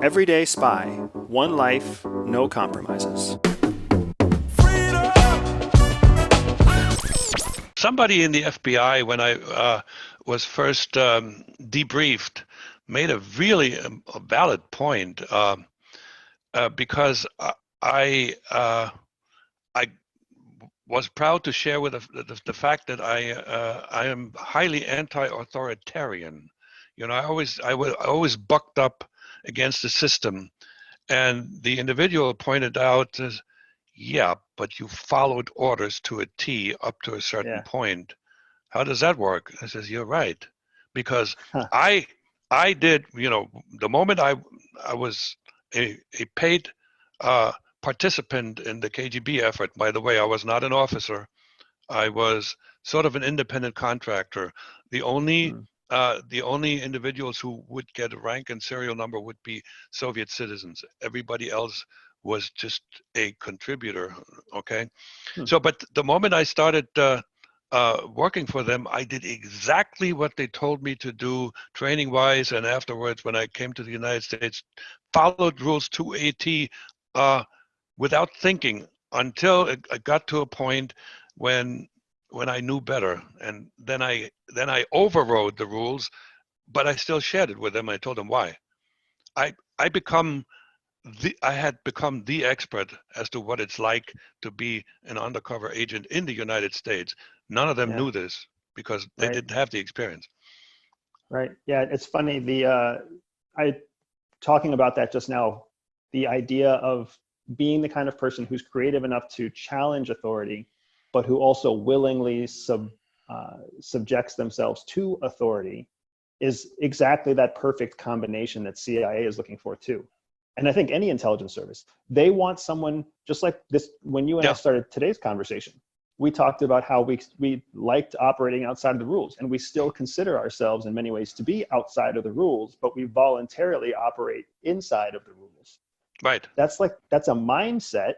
Everyday Spy. One life, no compromises. Somebody in the FBI, when I was first debriefed, made a really a valid point because I was proud to share with the fact that I am highly anti-authoritarian. You know, I always bucked up against the system, and the individual pointed out, yeah, but you followed orders to a T up to a certain point. How does that work? I says, you're right, because I did, you know, the moment I was a paid participant in the KGB effort. By the way, I was not an officer. I was sort of an independent contractor. The only individuals who would get a rank and serial number would be Soviet citizens. Everybody else was just a contributor. Okay, so but the moment I started working for them, I did exactly what they told me to do, training-wise, and afterwards, when I came to the United States, followed rules to a T without thinking until it got to a point when I knew better, and then I overrode the rules, but I still shared it with them. I told them why. I had become the expert as to what it's like to be an undercover agent in the United States. None of them knew this because they didn't have the experience. Right. Yeah, it's funny. I talking about that just now, the idea of being the kind of person who's creative enough to challenge authority, but who also willingly subjects themselves to authority, is exactly that perfect combination that CIA is looking for too. And I think any intelligence service, they want someone just like this. When you and I started today's conversation, we talked about how we liked operating outside of the rules, and we still consider ourselves in many ways to be outside of the rules, but we voluntarily operate inside of the rules. Right. That's a mindset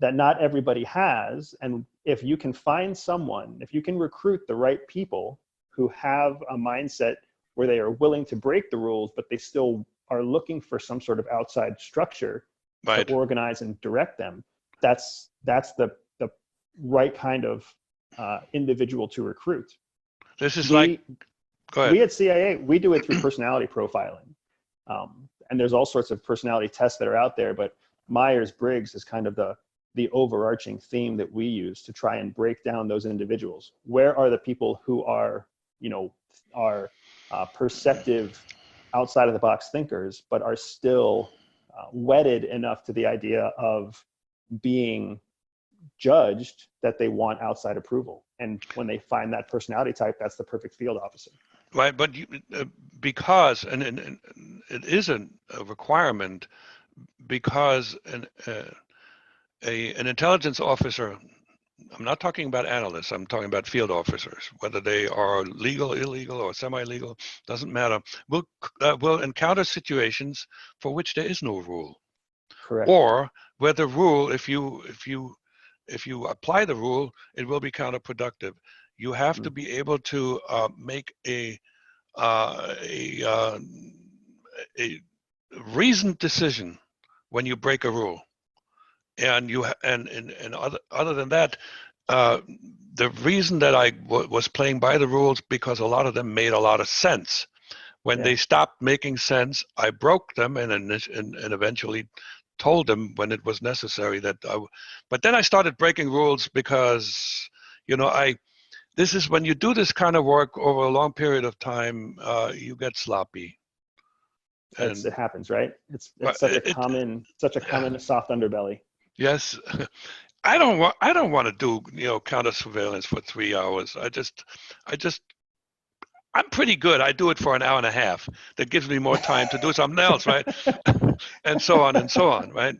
that not everybody has. And if you can find someone, if you can recruit the right people who have a mindset where they are willing to break the rules, but they still are looking for some sort of outside structure to organize and direct them, that's the right kind of individual to recruit. This is go ahead. We at CIA, we do it through personality profiling. And there's all sorts of personality tests that are out there, but Myers-Briggs is kind of the overarching theme that we use to try and break down those individuals. Where are the people who are perceptive, outside of the box thinkers, but are still wedded enough to the idea of being judged that they want outside approval. And when they find that personality type, that's the perfect field officer. Right, but because, and it isn't a requirement, because an intelligence officer, I'm not talking about analysts, I'm talking about field officers, whether they are legal, illegal, or semi-legal, doesn't matter, will encounter situations for which there is no rule. Correct. Or where the rule, if you apply the rule, it will be counterproductive. You have to be able to make a reasoned decision when you break a rule. And other than that, the reason that I was playing by the rules, because a lot of them made a lot of sense. When they stopped making sense, I broke them and eventually told them when it was necessary that but then I started breaking rules because, you know, this is when you do this kind of work over a long period of time, you get sloppy. And it happens, right? It's such a common soft underbelly. Yes, I don't want to do, you know, counter surveillance for 3 hours. I'm pretty good. I do it for an hour and a half. That gives me more time to do something else, right? and so on, right?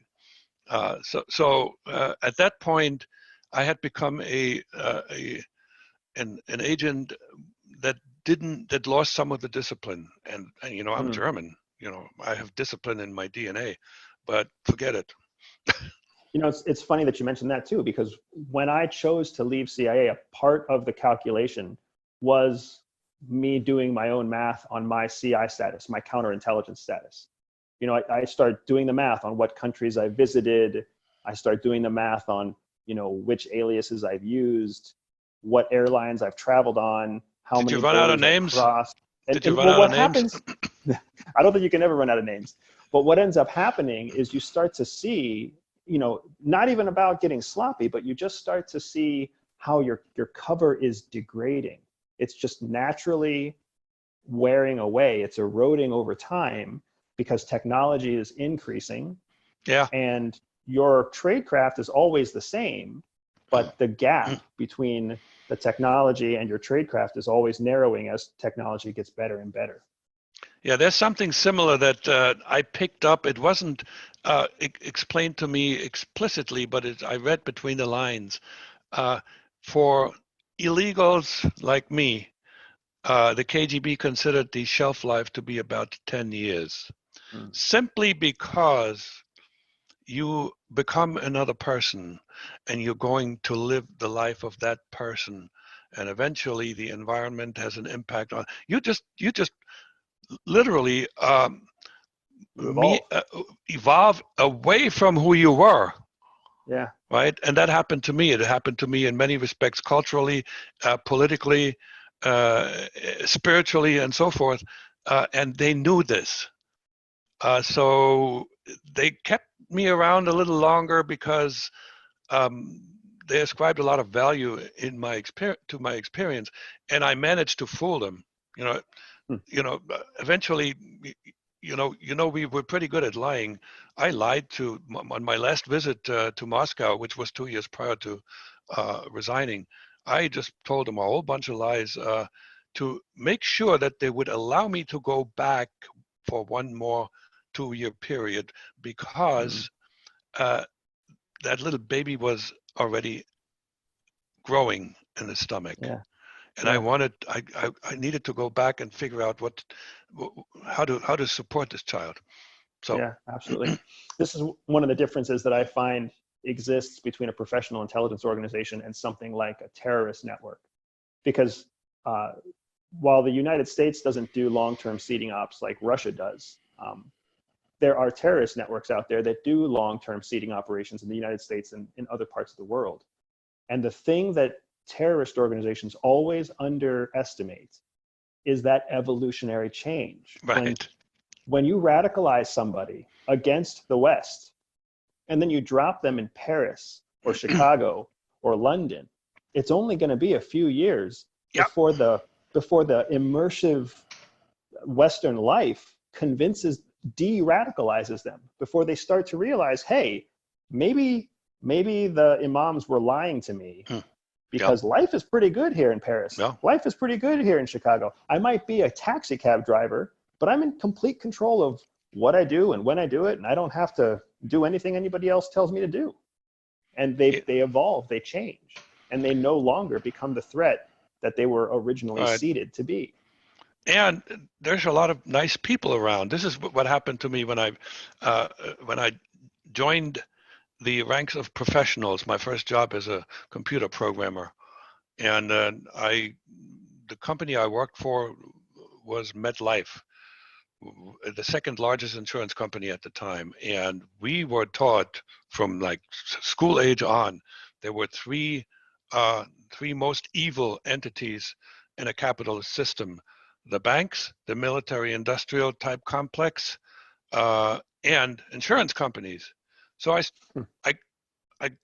So at that point, I had become an agent that lost some of the discipline. And you know, I'm German. You know, I have discipline in my DNA, but forget it. You know, it's funny that you mentioned that too, because when I chose to leave CIA, a part of the calculation was me doing my own math on my CI status, my counterintelligence status. you know, I start doing the math on what countries I visited. I start doing the math on, you know, which aliases I've used, what airlines I've traveled on, how Did many you run out of borders I've names? crossed. Did you run out what of names? happens, I don't think you can ever run out of names. But what ends up happening is you start to see, you know, not even about getting sloppy, but you just start to see how your cover is degrading. It's just naturally wearing away. It's eroding over time because technology is increasing. Yeah. And your tradecraft is always the same, but the gap between the technology and your tradecraft is always narrowing as technology gets better and better. Yeah, there's something similar that I picked up. It wasn't explained to me explicitly, but I read between the lines. For illegals like me, the KGB considered the shelf life to be about 10 years, simply because you become another person and you're going to live the life of that person, and eventually the environment has an impact on you. Just literally evolve away from who you were. Yeah. Right. And that happened to me. It happened to me in many respects, culturally, politically, spiritually, and so forth. And they knew this. So they kept me around a little longer because they ascribed a lot of value in my experience, and I managed to fool them. Eventually, we were pretty good at lying. I lied on my last visit to Moscow, which was 2 years prior to resigning. I just told them a whole bunch of lies to make sure that they would allow me to go back for one more 2-year period, because that little baby was already growing in the stomach. Yeah. And I needed to go back and figure out how to support this child. So yeah, absolutely. This is one of the differences that I find exists between a professional intelligence organization and something like a terrorist network. Because while the United States doesn't do long-term seeding ops like Russia does, there are terrorist networks out there that do long-term seeding operations in the United States and in other parts of the world. And the thing that terrorist organizations always underestimate is that evolutionary change. right. When you radicalize somebody against the West, and then you drop them in Paris or Chicago or London, it's only going to be a few years before the immersive Western life de-radicalizes them, before they start to realize, hey, maybe the imams were lying to me, because life is pretty good here in Paris. Life is pretty good here in Chicago. I might be a taxi cab driver, but I'm in complete control of what I do and when I do it, and I don't have to do anything anybody else tells me to do. And they evolve, they change, and they no longer become the threat that they were originally seeded to be. And there's a lot of nice people around. This is what happened to me when I joined the ranks of professionals. My first job as a computer programmer, and the company I worked for was MetLife, the second largest insurance company at the time. And we were taught from like school age on, there were three most evil entities in a capitalist system: the banks, the military industrial type complex, and insurance companies. So I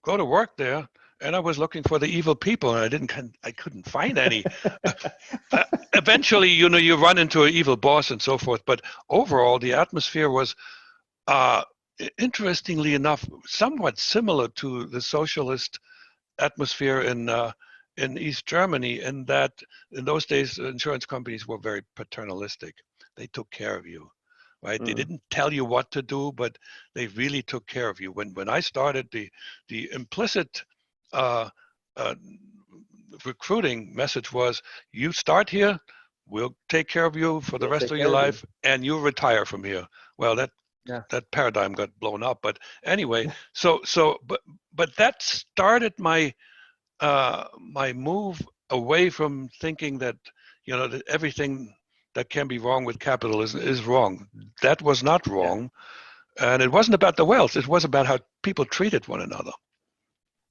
go to work there, and I was looking for the evil people, and I couldn't find any. Eventually, you run into an evil boss and so forth, but overall, the atmosphere was, interestingly enough, somewhat similar to the socialist atmosphere in East Germany, in that in those days, insurance companies were very paternalistic. They took care of you. Right? They didn't tell you what to do, but they really took care of you. When I started, the implicit recruiting message was, you start here, we'll take care of you for the rest of your life, and you retire from here. Well, that paradigm got blown up. But anyway, but that started my my move away from thinking that that everything that can be wrong with capitalism is wrong. That was not wrong. And it wasn't about the wealth. It was about how people treated one another.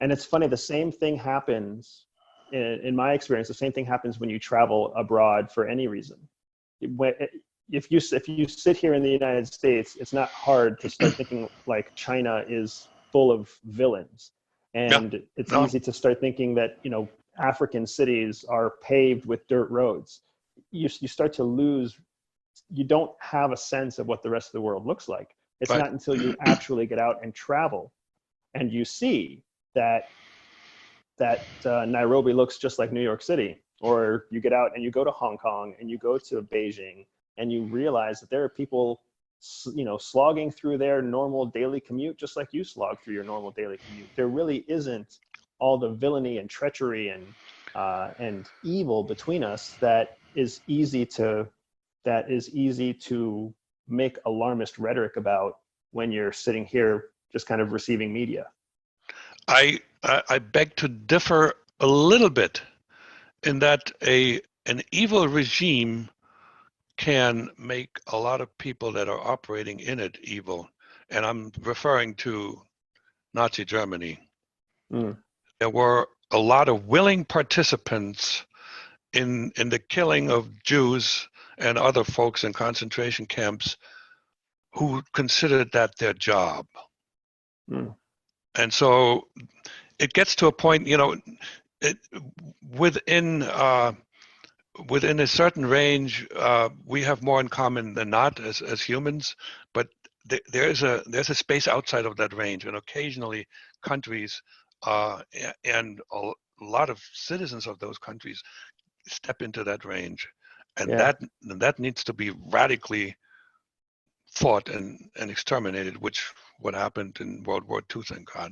And it's funny, the same thing happens, in my experience, the same thing happens when you travel abroad for any reason. If you sit here in the United States, it's not hard to start thinking like China is full of villains. And it's easy to start thinking that, you know, African cities are paved with dirt roads. You start to lose, you don't have a sense of what the rest of the world looks like. It's not until you actually get out and travel and you see that Nairobi looks just like New York City, or you get out and you go to Hong Kong and you go to Beijing and you realize that there are people, you know, slogging through their normal daily commute just like you slog through your normal daily commute. There really isn't all the villainy and treachery and evil between us that is easy to make alarmist rhetoric about when you're sitting here just kind of receiving media. I beg to differ a little bit in that an evil regime can make a lot of people that are operating in it evil. And I'm referring to Nazi Germany. There were a lot of willing participants in the killing of Jews and other folks in concentration camps who considered that their job. And so it gets to a point, you know, within a certain range, we have more in common than not as humans, but there's a space outside of that range, and occasionally countries and a lot of citizens of those countries step into that range, and that needs to be radically fought and exterminated, which what happened in World War II, thank God.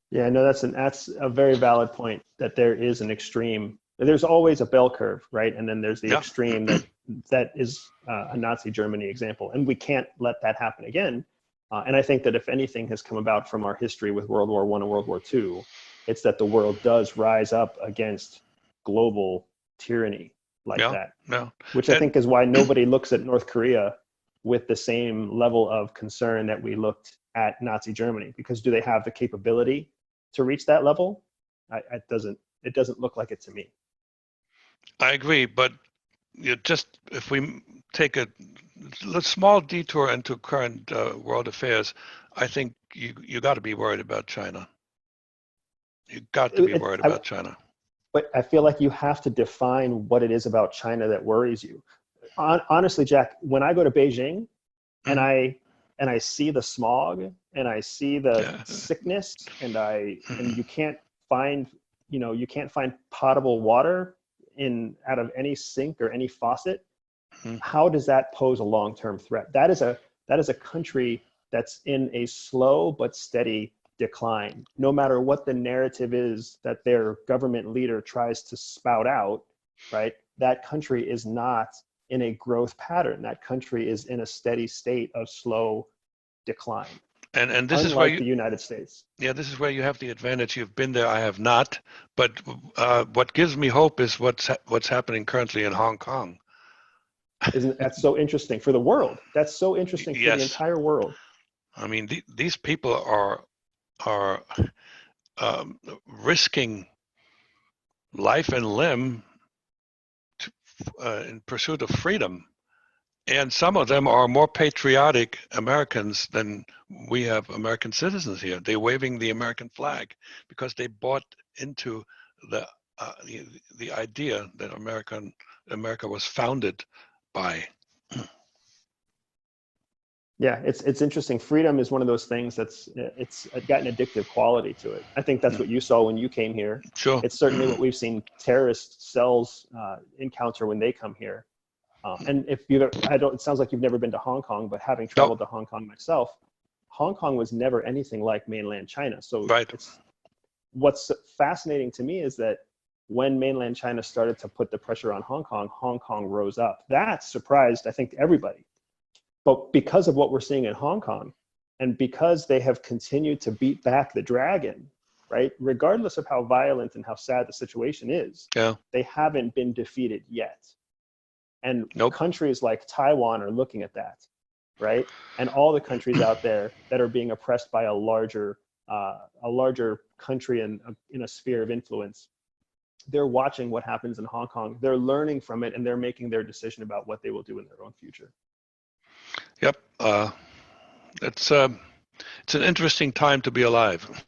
Yeah, no, that's a very valid point, that there is an extreme. There's always a bell curve, right? And then there's the extreme that is a Nazi Germany example, and we can't let that happen again. And I think that if anything has come about from our history with World War I and World War II, it's that the world does rise up against global tyranny like that, which I think is why nobody looks at North Korea with the same level of concern that we looked at Nazi Germany, because do they have the capability to reach that level? It doesn't look like it to me. I agree, but just if we take a small detour into current world affairs, I think you got to be worried about China. You got to be worried about China. But I feel like you have to define what it is about China that worries you. Honestly, Jack, when I go to Beijing and I see the smog and I see the sickness and you can't find potable water out of any sink or any faucet, how does that pose a long-term threat? That is a country that's in a slow but steady decline. No matter what the narrative is that their government leader tries to spout out, right? That country is not in a growth pattern. That country is in a steady state of slow decline. And this is where the United States. Yeah, this is where you have the advantage. You've been there, I have not. But what gives me hope is what's happening currently in Hong Kong. Isn't that so interesting for the world? That's so interesting for the entire world. I mean, these people are risking life and limb in pursuit of freedom. And some of them are more patriotic Americans than we have American citizens here. They're waving the American flag because they bought into the idea that America was founded by. Yeah, it's interesting. Freedom is one of those things it's got an addictive quality to it. I think that's what you saw when you came here. Sure. It's certainly what we've seen terrorist cells encounter when they come here. And it sounds like you've never been to Hong Kong, but having traveled to Hong Kong myself, Hong Kong was never anything like mainland China. So what's fascinating to me is that when mainland China started to put the pressure on Hong Kong rose up. That surprised, I think, everybody. But because of what we're seeing in Hong Kong, and because they have continued to beat back the dragon, right? Regardless of how violent and how sad the situation is, they haven't been defeated yet. And Nope. countries like Taiwan are looking at that, right? And all the countries out there that are being oppressed by a larger country in a sphere of influence, they're watching what happens in Hong Kong. They're learning from it, and they're making their decision about what they will do in their own future. Yep. It's an interesting time to be alive.